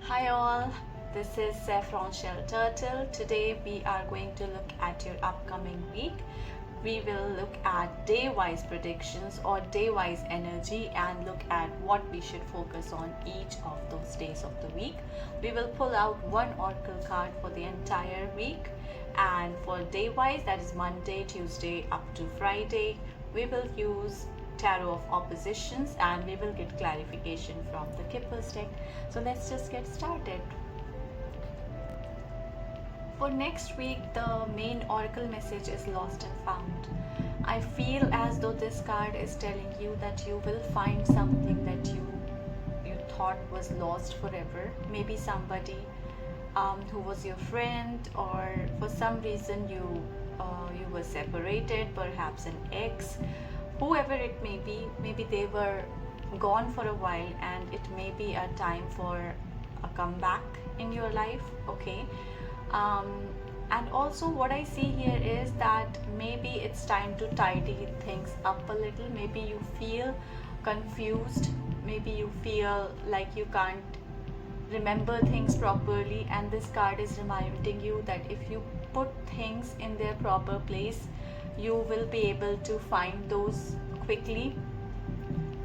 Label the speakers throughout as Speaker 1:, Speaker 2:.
Speaker 1: Hi all, this is Saffron Turtle. Today we are going to look at your upcoming week. We will look at day-wise predictions or day-wise energy and look at what we should focus on each of those days of the week. We will pull out one oracle card for the entire week, and for day-wise, that is Monday, Tuesday up to Friday, we will use tarot of oppositions and we will get clarification from the Kipper's deck. So let's just get started. For next week, the main oracle message is lost and found. I feel as though this card is telling you that you will find something that you thought was lost forever. Maybe somebody who was your friend, or for some reason you were separated, perhaps an ex, whoever it may be. Maybe they were gone for a while and it may be a time for a comeback in your life. Okay. And also what I see here is that maybe it's time to tidy things up a little. Maybe you feel confused, maybe you feel like you can't remember things properly, and this card is reminding you that if you put things in their proper place, you will be able to find those quickly.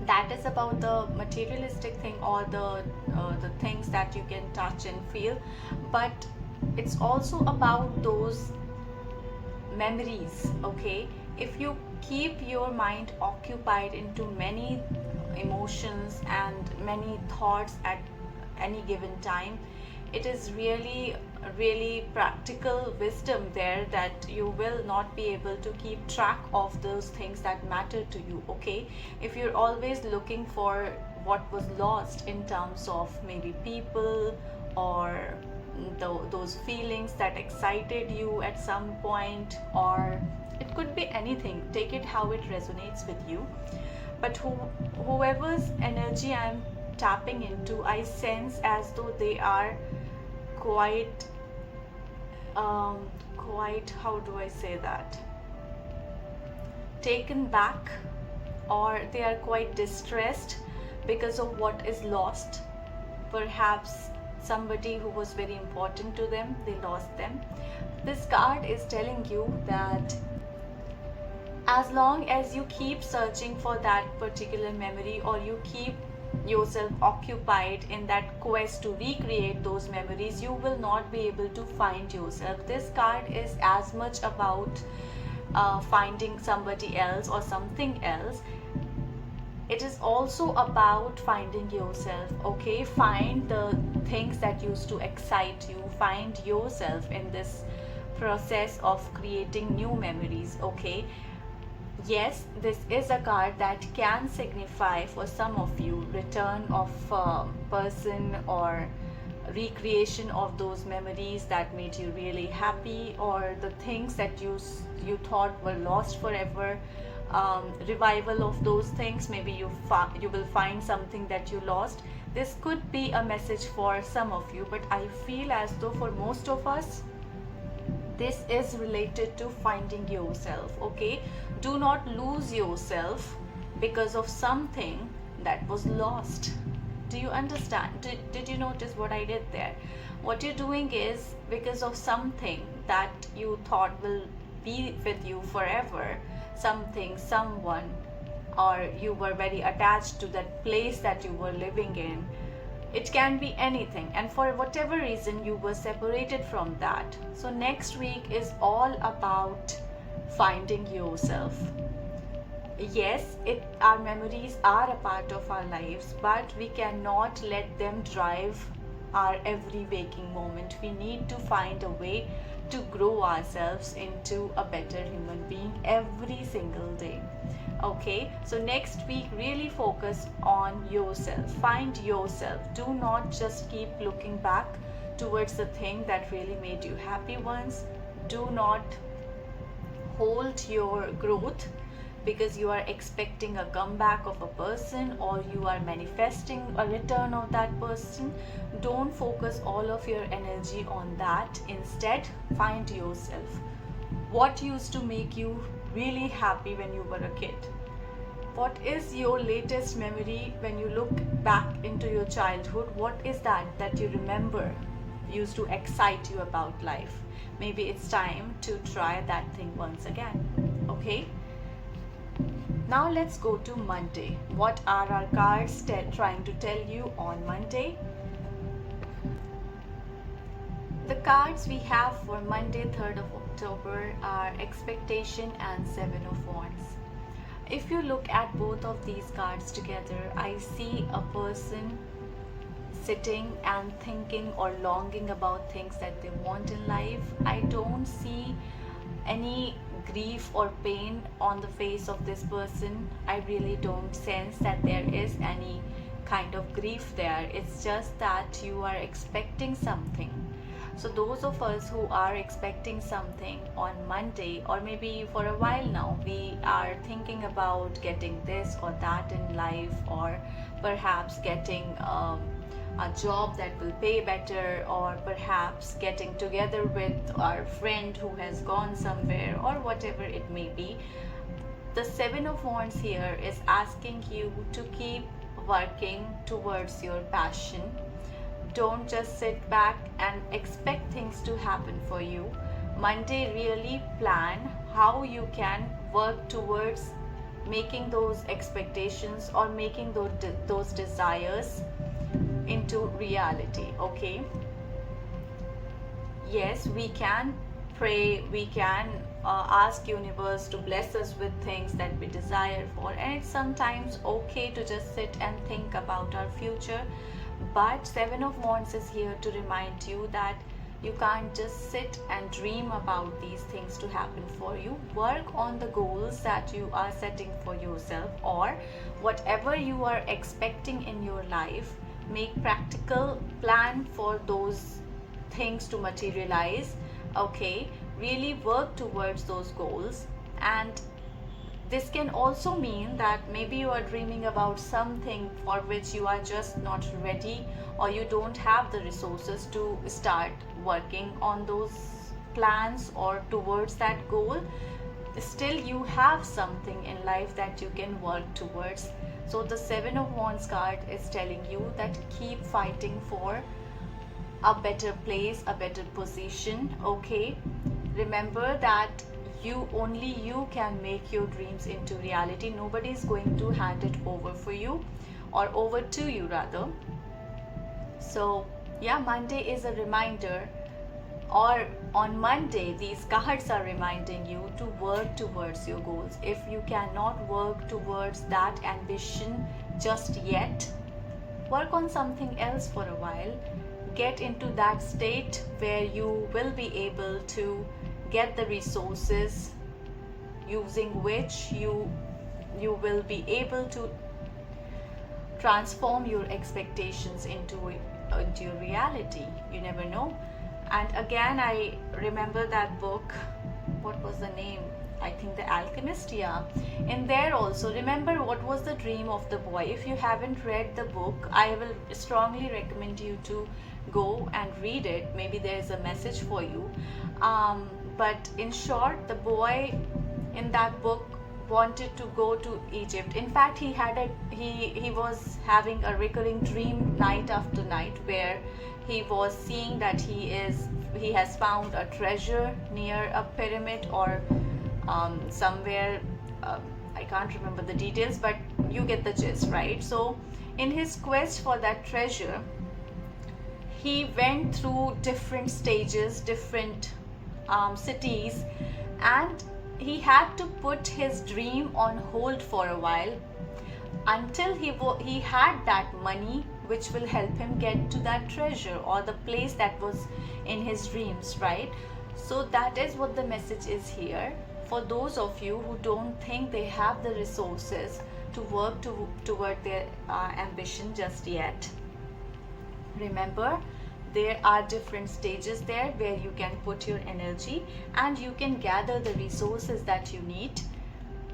Speaker 1: That is about the materialistic thing, or the things that you can touch and feel, but it's also about those memories. Okay, if you keep your mind occupied into many emotions and many thoughts at any given time, it is really practical wisdom there that you will not be able to keep track of those things that matter to you. Okay, if you're always looking for what was lost in terms of maybe people or those feelings that excited you at some point, or it could be anything, take it how it resonates with you. But whoever's energy I'm tapping into, I sense as though they are quite how do I say that, taken back, or they are quite distressed because of what is lost. Perhaps somebody who was very important to them, they lost them. This card is telling you that as long as you keep searching for that particular memory, or you keep yourself occupied in that quest to recreate those memories, you will not be able to find yourself. This card is as much about finding somebody else or something else. It is also about finding yourself. Okay, find the things that used to excite you, find yourself in this process of creating new memories. Okay, yes, this is a card that can signify for some of you return of a person, or recreation of those memories that made you really happy, or the things that you thought were lost forever. Revival of those things. Maybe you will find something that you lost. This could be a message for some of you, but I feel as though for most of us this is related to finding yourself. Okay, do not lose yourself because of something that was lost. Do you understand? Did you notice what I did there? What you're doing is because of something that you thought will be with you forever, something, someone, or you were very attached to that place that you were living in. It can be anything, and for whatever reason you were separated from that. So next week is all about finding yourself. Yes, our memories are a part of our lives, but we cannot let them drive our every waking moment. We need to find a way to grow ourselves into a better human being every single day. Okay, so next week really focus on yourself. Find yourself. Do not just keep looking back towards the thing that really made you happy once. Do not hold your growth because you are expecting a comeback of a person, or you are manifesting a return of that person. Don't focus all of your energy on that. Instead, find yourself. What used to make you really happy when you were a kid? what is your latest memory when you look back into your childhood? What is that you remember used to excite you about life? Maybe it's time to try that thing once again. Okay? Now let's go to Monday. What are our cards trying to tell you on Monday? The cards we have for Monday, 3rd of October are Expectation and 7 of Wands. If you look at both of these cards together, I see a person sitting and thinking or longing about things that they want in life. I don't see any grief or pain on the face of this person. I really don't sense that there is any kind of grief there. It's just that you are expecting something. So those of us who are expecting something on Monday, or maybe for a while now, we are thinking about getting this or that in life, or perhaps getting a job that will pay better, or perhaps getting together with our friend who has gone somewhere, or whatever it may be. The 7 of Wands here is asking you to keep working towards your passion. Don't just sit back and expect things to happen for you. Monday, really plan how you can work towards making those expectations or making those desires into reality. Okay? Yes, we can pray, we can ask universe to bless us with things that we desire for, and it's sometimes okay to just sit and think about our future. But 7 of Wands is here to remind you that you can't just sit and dream about these things to happen for you. Work on the goals that you are setting for yourself, or whatever you are expecting in your life. Make practical plan for those things to materialize. Okay, really work towards those goals. And this can also mean that maybe you are dreaming about something for which you are just not ready, or you don't have the resources to start working on those plans or towards that goal. Still, you have something in life that you can work towards. So the 7 of Wands card is telling you that keep fighting for a better place, a better position. Okay, remember that only you can make your dreams into reality. Nobody is going to hand it over for you, or over to you rather. So yeah, Monday is a reminder, or on Monday these cards are reminding you to work towards your goals. If you cannot work towards that ambition just yet, work on something else for a while. Get into that state where you will be able to get the resources using which you will be able to transform your expectations into your reality. You never know. And again, I remember that book, what was the name? I think The Alchemist. Yeah, in there also, remember what was the dream of the boy. If you haven't read the book, I will strongly recommend you to go and read it. Maybe there is a message for you. But in short, the boy in that book wanted to go to Egypt. In fact, he was having a recurring dream night after night, where he was seeing that he has found a treasure near a pyramid, or somewhere, I can't remember the details, but you get the gist, right? So in his quest for that treasure, he went through different stages, different cities, and he had to put his dream on hold for a while until he had that money which will help him get to that treasure or the place that was in his dreams, right? So that is what the message is here. For those of you who don't think they have the resources to work toward their ambition just yet, remember, there are different stages there where you can put your energy and you can gather the resources that you need,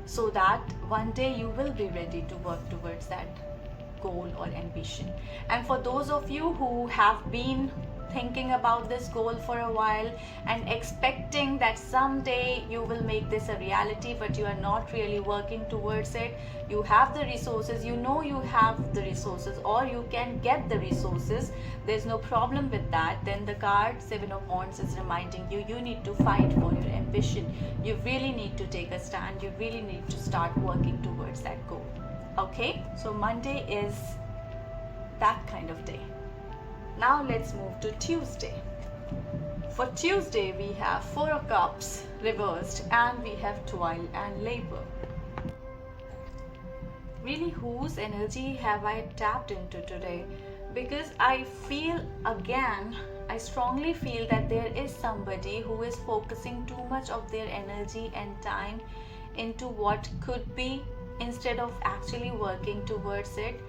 Speaker 1: so that one day you will be ready to work towards that goal or ambition. And for those of you who have been thinking about this goal for a while and expecting that someday you will make this a reality, but you are not really working towards it. You have the resources, you know you have the resources, or you can get the resources, there's no problem with that. Then the card Seven of Wands is reminding you, you need to fight for your ambition. You really need to take a stand. You really need to start working towards that goal. Okay, so Monday is that kind of day. Now let's move to Tuesday. For Tuesday, we have Four of Cups reversed, and we have Toil and Labor. Really, whose energy have I tapped into today? Because I feel, again, I strongly feel that there is somebody who is focusing too much of their energy and time into what could be instead of actually working towards it.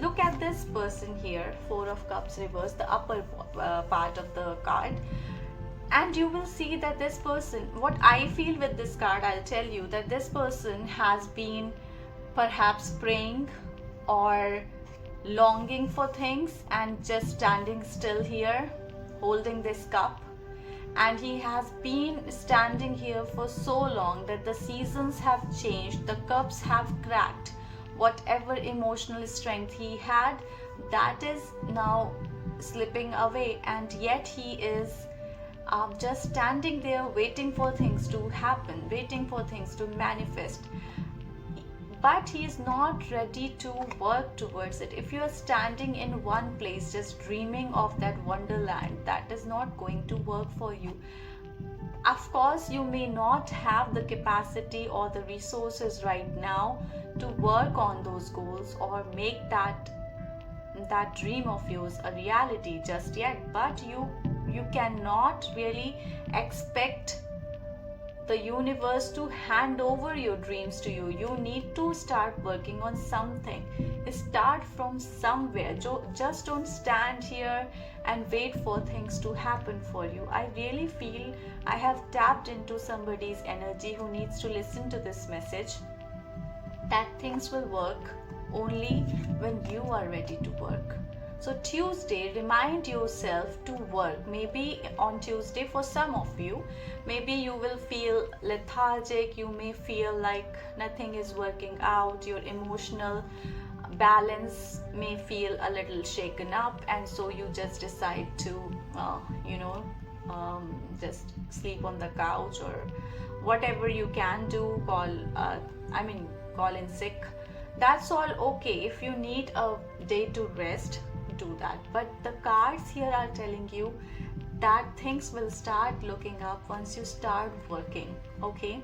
Speaker 1: Look at this person here, Four of Cups reversed, the upper part of the card, and you will see that this person, what I feel with this card, I'll tell you that this person has been perhaps praying or longing for things and just standing still here holding this cup, and he has been standing here for so long that the seasons have changed, the cups have cracked. Whatever emotional strength he had, that is now slipping away, and yet he is just standing there waiting for things to happen, waiting for things to manifest. But he is not ready to work towards it. If you are standing in one place just dreaming of that wonderland, that is not going to work for you. Of course, you may not have the capacity or the resources right now to work on those goals or make that dream of yours a reality just yet, but you cannot really expect the universe to hand over your dreams to you. You need to start working on something. Start from somewhere. Just don't stand here and wait for things to happen for you. I really feel I have tapped into somebody's energy who needs to listen to this message, that things will work only when you are ready to work. So Tuesday, remind yourself to work. Maybe on Tuesday, for some of you, maybe you will feel lethargic, you may feel like nothing is working out, your emotional balance may feel a little shaken up, and so you just decide to just sleep on the couch or whatever you can do, call in sick. That's all okay. If you need a day to rest, do that. But the cards here are telling you that things will start looking up once you start working. Okay,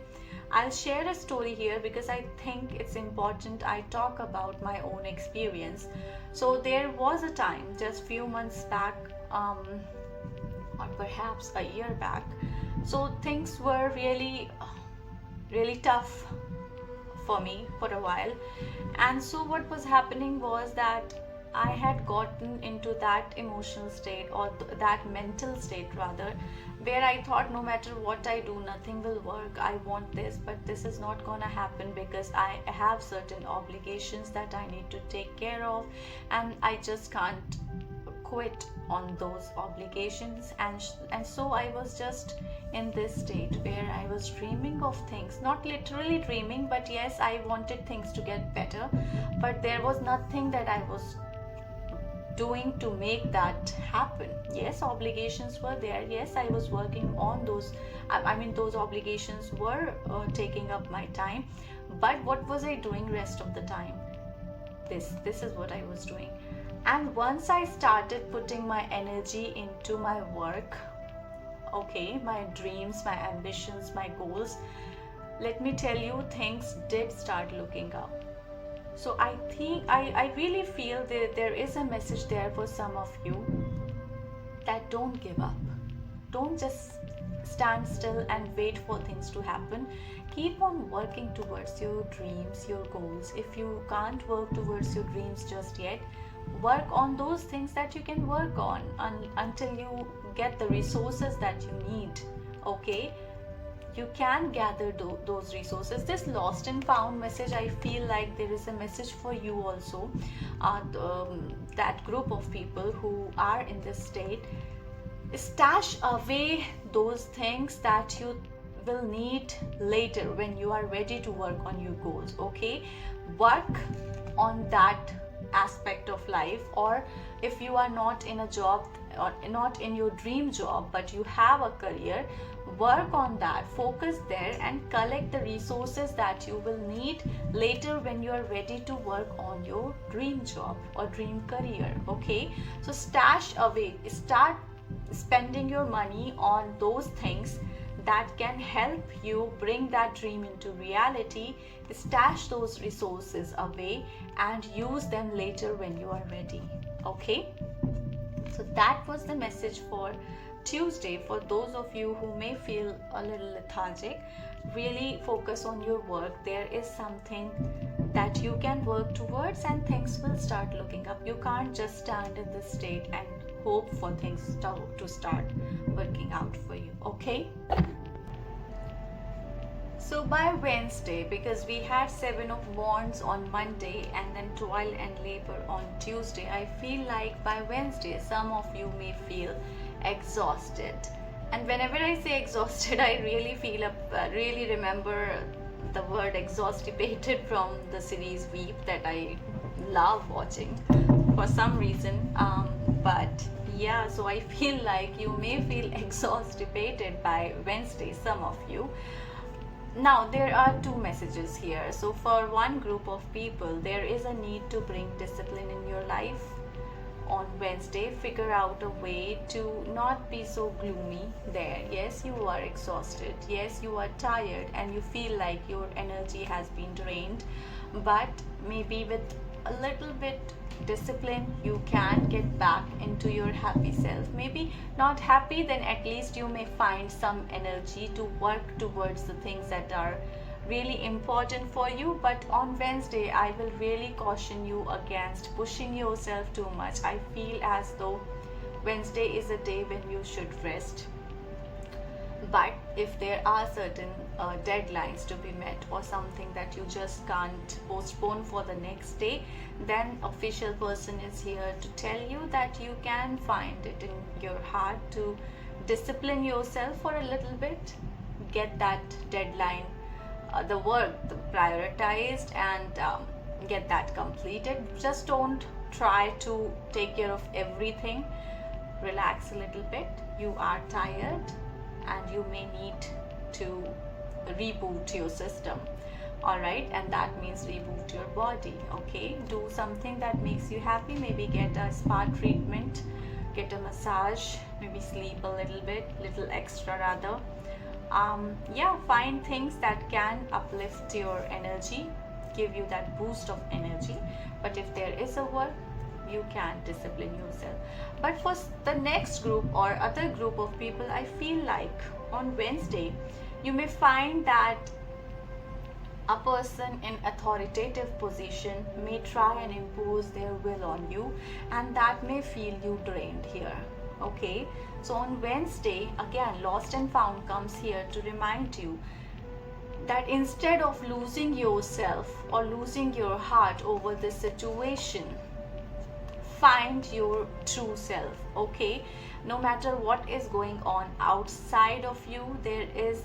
Speaker 1: I'll share a story here because I think it's important I talk about my own experience. So there was a time just few months back, or perhaps a year back, so things were really tough for me for a while. And so what was happening was that I had gotten into that emotional state, or that mental state rather, where I thought no matter what I do, nothing will work. I want this, but this is not gonna happen because I have certain obligations that I need to take care of, and I just can't quit on those obligations. And so I was just in this state where I was dreaming of things, not literally dreaming, but yes, I wanted things to get better, but there was nothing that I was doing to make that happen. Yes, obligations were there. Yes, I was working on those. Those obligations were taking up my time. But what was I doing rest of the time? This is what I was doing. And once I started putting my energy into my work, okay, my dreams, my ambitions, my goals, let me tell you, things did start looking up. So I think I really feel that there is a message there for some of you, that don't give up. Don't just stand still and wait for things to happen. Keep on working towards your dreams, your goals. If you can't work towards your dreams just yet, work on those things that you can work on until you get the resources that you need. Okay, you can gather those resources. This lost and found message, I feel like there is a message for you also, that group of people who are in this state. Stash away those things that you will need later when you are ready to work on your goals. Okay, work on that aspect of life. Or if you are not in a job or not in your dream job but you have a career, work on that, focus there, and collect the resources that you will need later when you are ready to work on your dream job or dream career. Okay, so stash away, start spending your money on those things that can help you bring that dream into reality. Stash those resources away and use them later when you are ready. Okay, so that was the message for Tuesday. For those of you who may feel a little lethargic, really focus on your work. There is something that you can work towards and things will start looking up. You can't just stand in this state and hope for things to start working out for you. Okay, so by Wednesday, because we had 7 of Wands on Monday and then Toil and Labor on Tuesday, I feel like by Wednesday some of you may feel exhausted. And whenever I say exhausted, I really remember the word exhaustipated from the series Weep that I love watching for some reason. But yeah, so I feel like you may feel exhaustipated by Wednesday, some of you. Now there are 2 messages here. So for one group of people, there is a need to bring discipline in your life on Wednesday. Figure out a way to not be so gloomy there. Yes, you are exhausted, yes, you are tired and you feel like your energy has been drained, but maybe with a little bit discipline you can get back into your happy self. Maybe not happy, then at least you may find some energy to work towards the things that are really important for you. But on Wednesday, I will really caution you against pushing yourself too much. I feel as though Wednesday is a day when you should rest. But if there are certain deadlines to be met or something that you just can't postpone for the next day, then official person is here to tell you that you can find it in your heart to discipline yourself for a little bit, get that deadline, the work prioritized, and get that completed. Just don't try to take care of everything. Relax a little bit. You are tired and you may need to reboot your system. All right, and that means reboot your body. Okay, do something that makes you happy. Maybe get a spa treatment, get a massage, maybe sleep a little extra rather. Yeah, find things that can uplift your energy, give you that boost of energy. But if there is a work, you can discipline yourself. But for the next group or other group of people, I feel like on Wednesday you may find that a person in authoritative position may try and impose their will on you, and that may feel you drained here. Okay, so on Wednesday, again, Lost and Found comes here to remind you that instead of losing yourself or losing your heart over this situation, find your true self. Okay, no matter what is going on outside of you, there is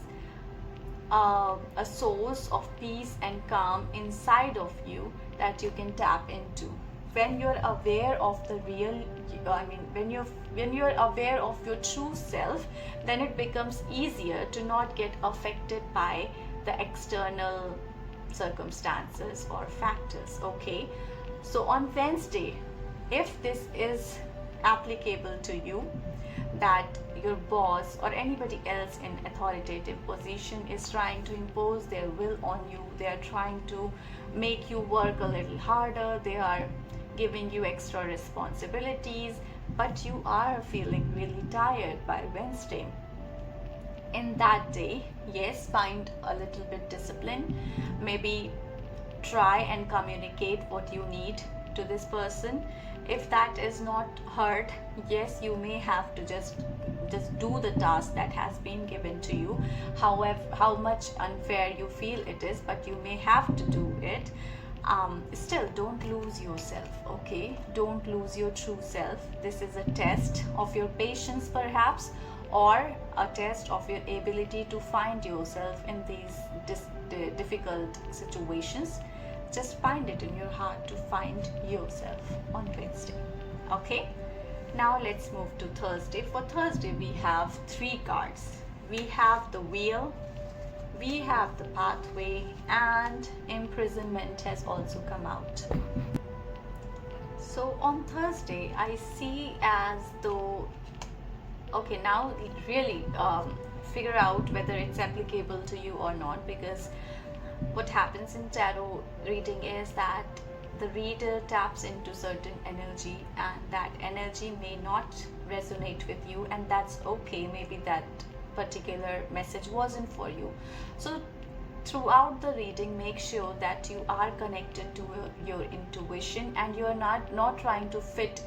Speaker 1: a source of peace and calm inside of you that you can tap into. When you're aware of the real, when you're aware of your true self, then it becomes easier to not get affected by the external circumstances or factors. Okay, so on Wednesday, if this is applicable to you, that your boss or anybody else in authoritative position is trying to impose their will on you, they are trying to make you work a little harder, they are giving you extra responsibilities, but you are feeling really tired by Wednesday, in that day, yes, find a little bit discipline. Maybe try and communicate what you need to this person. If that is not heard, yes, you may have to just do the task that has been given to you, however how much unfair you feel it is, but you may have to do it. Still, don't lose yourself, okay? Don't lose your true self. This is a test of your patience, perhaps, or a test of your ability to find yourself in these difficult situations. Just find it in your heart to find yourself on Wednesday, okay? Now let's move to Thursday. For Thursday, we have 3 cards. We have the Wheel, we have the Pathway, and Imprisonment has also come out. So on Thursday, I see as though, okay, now really figure out whether it's applicable to you or not, because what happens in tarot reading is that the reader taps into certain energy, and that energy may not resonate with you, and that's okay. Maybe that particular message wasn't for you. So throughout the reading, make sure that you are connected to your intuition, and you're not trying to fit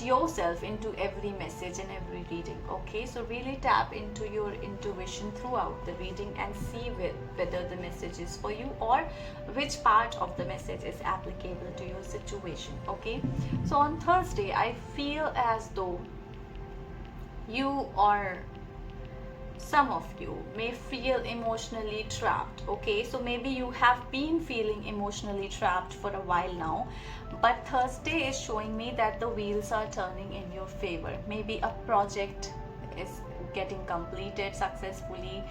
Speaker 1: yourself into every message and every reading, okay? So really tap into your intuition throughout the reading and see whether the message is for you, or which part of the message is applicable to your situation, okay? So on Thursday, I feel as though you, or some of you, may feel emotionally trapped, okay? So maybe you have been feeling emotionally trapped for a while now, but Thursday is showing me that the wheels are turning in your favor. Maybe a project is getting completed successfully,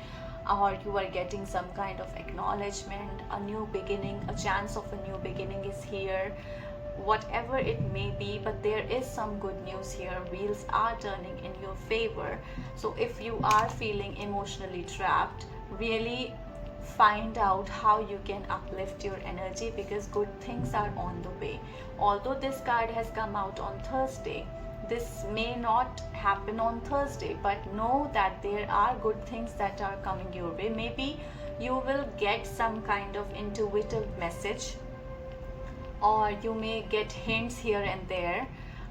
Speaker 1: or you are getting some kind of acknowledgement, a new beginning, a chance of a new beginning is here, whatever it may be, but there is some good news here. Wheels are turning in your favor. So if you are feeling emotionally trapped, really find out how you can uplift your energy, because good things are on the way. Although this card has come out on Thursday, this may not happen on Thursday, but know that there are good things that are coming your way. Maybe you will get some kind of intuitive message, or you may get hints here and there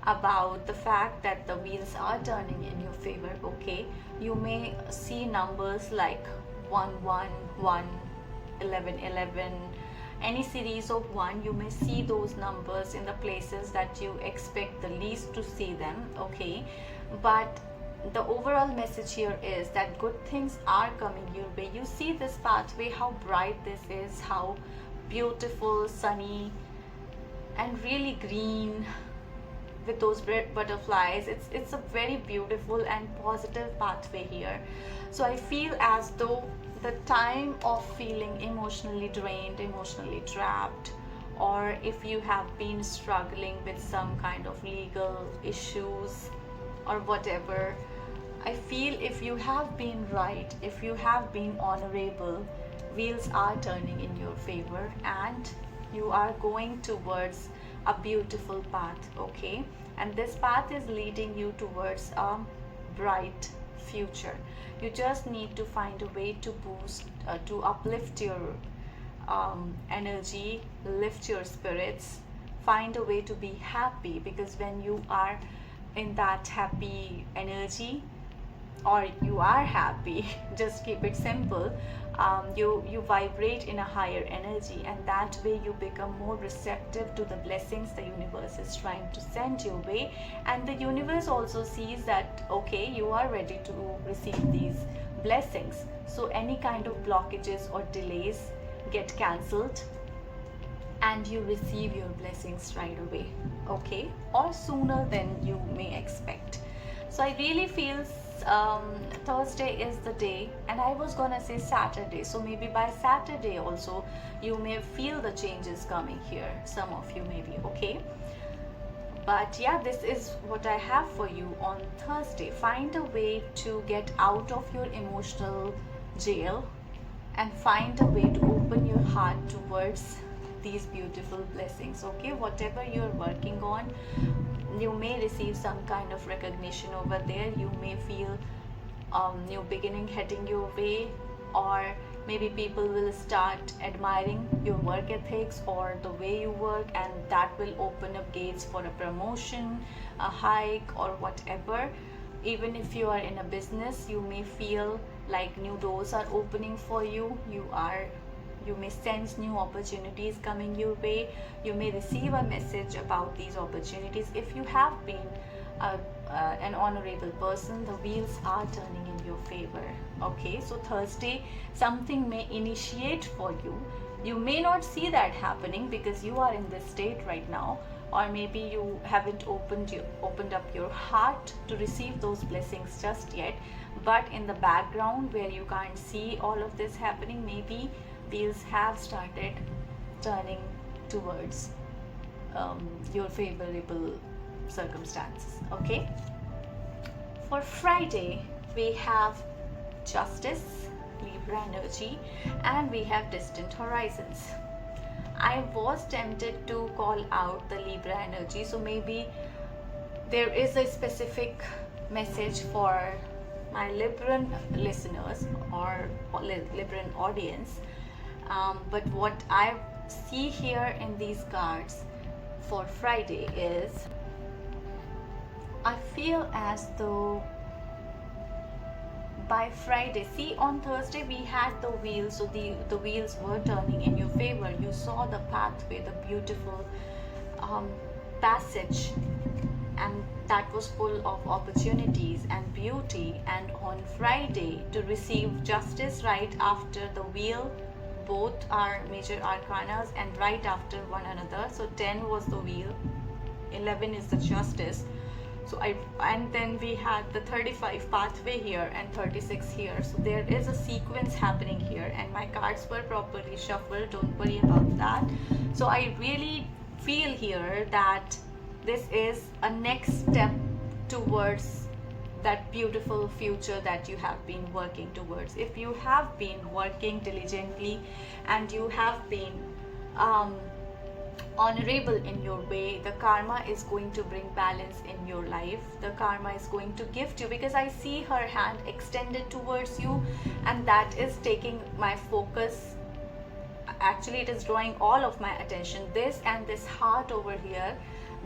Speaker 1: about the fact that the wheels are turning in your favor, okay? You may see numbers like 111, 1111, any series of 1. You may see those numbers in the places that you expect the least to see them, okay? But the overall message here is that good things are coming your way. You see this pathway, how bright this is, how beautiful, sunny, and really green with those butterflies. It's a very beautiful and positive pathway here. So I feel as though the time of feeling emotionally drained, emotionally trapped, or if you have been struggling with some kind of legal issues or whatever, I feel if you have been right, if you have been honorable, wheels are turning in your favor, and you are going towards a beautiful path, okay? And this path is leading you towards a bright future. You just need to find a way to boost, to uplift your energy, lift your spirits, find a way to be happy, because when you are in that happy energy, or you are happy, just keep it simple, you vibrate in a higher energy, and that way you become more receptive to the blessings the universe is trying to send your way. And the universe also sees that, okay, you are ready to receive these blessings, so any kind of blockages or delays get cancelled, and you receive your blessings right away, okay, or sooner than you may expect. So I really feel Thursday is the day, and I was gonna say Saturday, so maybe by Saturday also you may feel the changes coming here, some of you maybe, okay? But yeah, this is what I have for you on Thursday. Find a way to get out of your emotional jail, and find a way to open your heart towards these beautiful blessings, okay? Whatever you're working on, you may receive some kind of recognition over there. You may feel new beginning heading your way, or maybe people will start admiring your work ethics or the way you work, and that will open up gates for a promotion, a hike, or whatever. Even if you are in a business, you may feel like new doors are opening for you. You are You may sense new opportunities coming your way. You may receive a message about these opportunities. If you have been an honorable person, the wheels are turning in your favor. Okay, so Thursday, something may initiate for you. You may not see that happening because you are in this state right now, or maybe you haven't opened up your heart to receive those blessings just yet. But in the background, where you can't see all of this happening, maybe wheels have started turning towards your favorable circumstances. Okay, for Friday we have Justice, Libra energy, and we have Distant Horizons. I was tempted to call out the Libra energy, so maybe there is a specific message for my Libran listeners or Libran audience. But what I see here in these cards for Friday is, I feel as though by Friday, see, on Thursday we had the wheels, so the wheels were turning in your favor. You saw the pathway, the beautiful passage, and that was full of opportunities and beauty. And on Friday, to receive justice right after the wheel, both are major arcanas and right after one another. So 10 was the wheel, 11 is the justice. So and then we had the 35 pathway here and 36 here. So there is a sequence happening here, and my cards were properly shuffled, don't worry about that. So I really feel here that this is a next step towards that beautiful future that you have been working towards. If you have been working diligently and you have been honorable in your way, the karma is going to bring balance in your life. The karma is going to gift you, because I see her hand extended towards you, and that is taking my focus. Actually, it is drawing all of my attention. This and this heart over here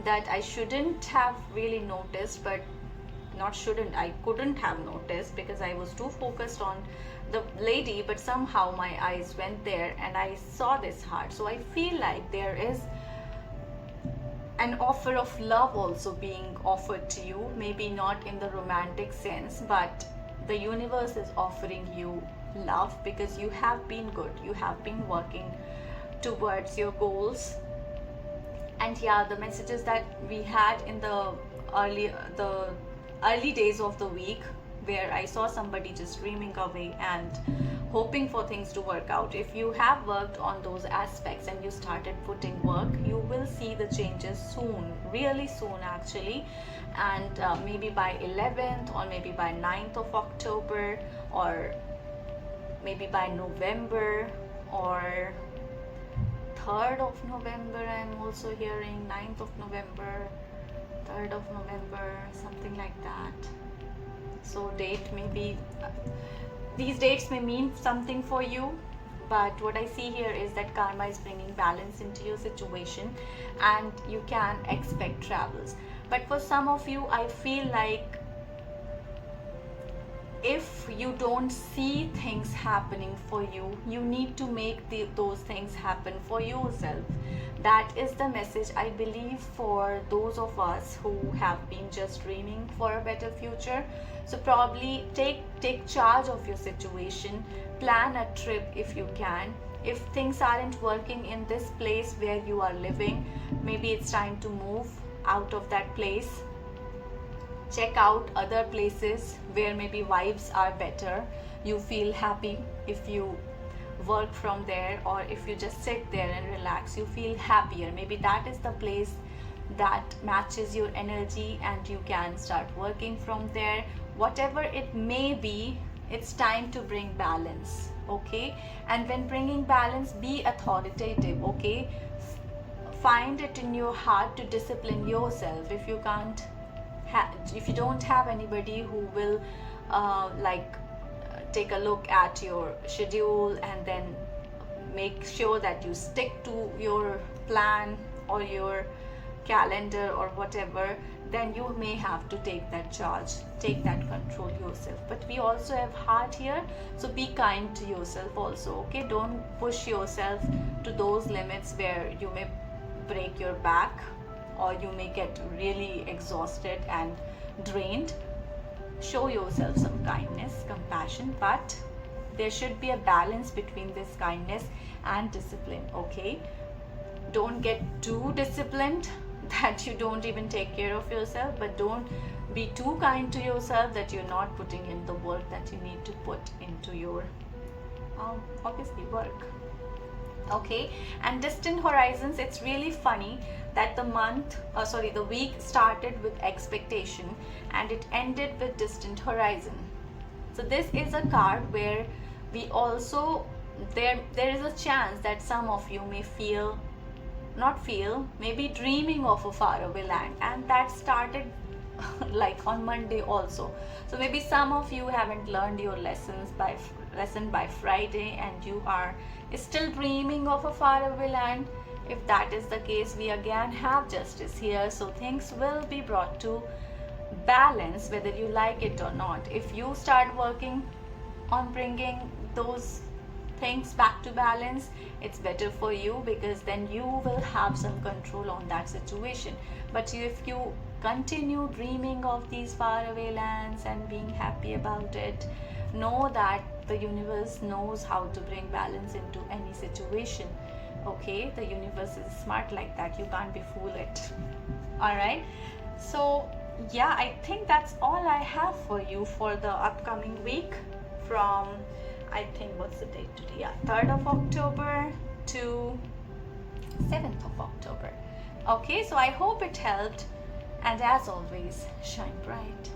Speaker 1: that I shouldn't have really noticed, but I couldn't have noticed because I was too focused on the lady, but somehow my eyes went there and I saw this heart. So I feel like there is an offer of love also being offered to you, maybe not in the romantic sense, but the universe is offering you love because you have been good, you have been working towards your goals. And yeah, the messages that we had in the early days of the week, where I saw somebody just dreaming away and hoping for things to work out. If you have worked on those aspects and you started putting work, you will see the changes soon, really soon actually. And maybe by 11th or maybe by 9th of October, or maybe by November or 3rd of November, I'm also hearing 9th of November, 3rd of November, something like that. So date maybe, these dates may mean something for you, but what I see here is that karma is bringing balance into your situation and you can expect travels. But for some of you, I feel like if you don't see things happening for you, you need to make those things happen for yourself. That is the message, I believe, for those of us who have been just dreaming for a better future. So probably take charge of your situation, plan a trip if you can. If things aren't working in this place where you are living, maybe it's time to move out of that place. Check out other places where maybe vibes are better. You feel happy if you work from there, or if you just sit there and relax, you feel happier. Maybe that is the place that matches your energy and you can start working from there. Whatever it may be, it's time to bring balance, okay? And when bringing balance, be authoritative, okay? Find it in your heart to discipline yourself. If you can't if you don't have anybody who will take a look at your schedule and then make sure that you stick to your plan or your calendar or whatever, then you may have to take that charge, take that control yourself. But we also have heart here, so be kind to yourself also, okay? Don't push yourself to those limits where you may break your back or you may get really exhausted and drained. Show yourself some kindness, compassion, but there should be a balance between this kindness and discipline, okay? Don't get too disciplined that you don't even take care of yourself, but don't be too kind to yourself that you're not putting in the work that you need to put into your obviously work, okay? And distant horizons, it's really funny that the week started with expectation and it ended with distant horizon. So this is a card where we also, there is a chance that some of you may maybe dreaming of a faraway land, and that started like on Monday also. So maybe some of you haven't learned your lesson by Friday and you are still dreaming of a faraway land. If that is the case, we again have justice here, so things will be brought to balance whether you like it or not. If you start working on bringing those things back to balance, it's better for you, because then you will have some control on that situation. But if you continue dreaming of these faraway lands and being happy about it, know that the universe knows how to bring balance into any situation, okay? The universe is smart like that, you can't be fooled. All right, so yeah, I think that's all I have for you for the upcoming week from, I think, what's the date today? Yeah, 3rd of October to 7th of October. Okay, so I hope it helped, and as always, shine bright.